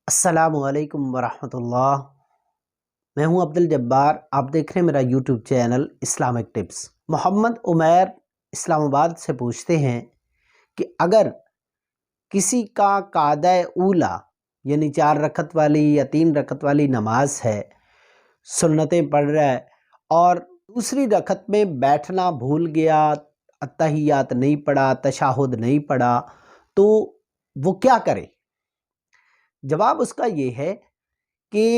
السلام علیکم ورحمۃ اللہ۔ میں ہوں عبد الجبار، آپ دیکھ رہے ہیں میرا یوٹیوب چینل اسلامک ٹپس۔ محمد عمیر اسلام آباد سے پوچھتے ہیں کہ اگر کسی کا قعدہ اولا یعنی 4 رکعت والی یا 3 رکعت والی نماز ہے، سنتیں پڑھ رہا ہے اور دوسری رکعت میں بیٹھنا بھول گیا، اتحیات نہیں پڑھا، تشہد نہیں پڑھا، تو وہ کیا کرے؟ جواب اس کا یہ ہے کہ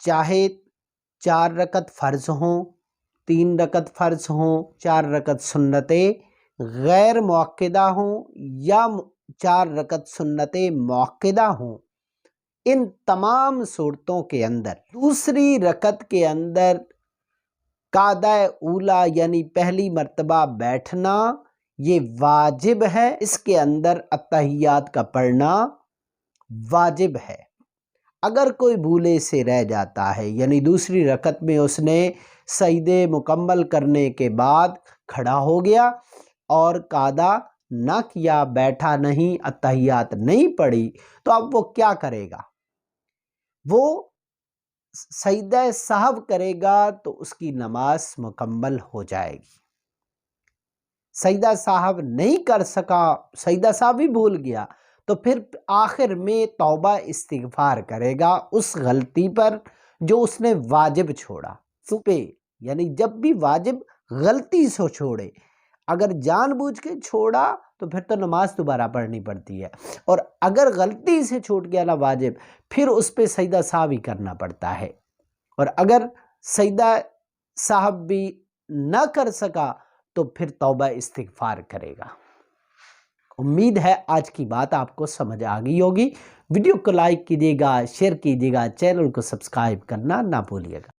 چاہے 4 رکعت فرض ہوں، 3 رکعت فرض ہوں، 4 رکعت سنتیں غیر مؤکدہ ہوں یا 4 رکعت سنتیں مؤکدہ ہوں، ان تمام صورتوں کے اندر دوسری رکعت کے اندر قعدہ اولا یعنی پہلی مرتبہ بیٹھنا یہ واجب ہے، اس کے اندر اتحیات کا پڑھنا واجب ہے۔ اگر کوئی بھولے سے رہ جاتا ہے یعنی دوسری رکعت میں اس نے سجدے مکمل کرنے کے بعد کھڑا ہو گیا اور قعدہ نہ کیا، بیٹھا نہیں، اتحیات نہیں پڑھی، تو اب وہ کیا کرے گا؟ وہ سجدہ سہو کرے گا تو اس کی نماز مکمل ہو جائے گی۔ سجدہ سہو نہیں کر سکا، سجدہ سہو بھی بھول گیا، تو پھر آخر میں توبہ استغفار کرے گا اس غلطی پر جو اس نے واجب چھوڑا۔ یعنی جب بھی واجب غلطی سے چھوڑے، اگر جان بوجھ کے چھوڑا تو پھر تو نماز دوبارہ پڑھنی پڑتی ہے، اور اگر غلطی سے چھوٹ گیا نا واجب، پھر اس پہ سجدہ سہو ہی کرنا پڑتا ہے، اور اگر سجدہ سہو بھی نہ کر سکا تو پھر توبہ استغفار کرے گا۔ امید ہے آج کی بات آپ کو سمجھ آ گئی ہوگی۔ ویڈیو کو لائک کیجیے گا، شیئر کیجیے گا، چینل کو سبسکرائب کرنا نہ بھولیے گا۔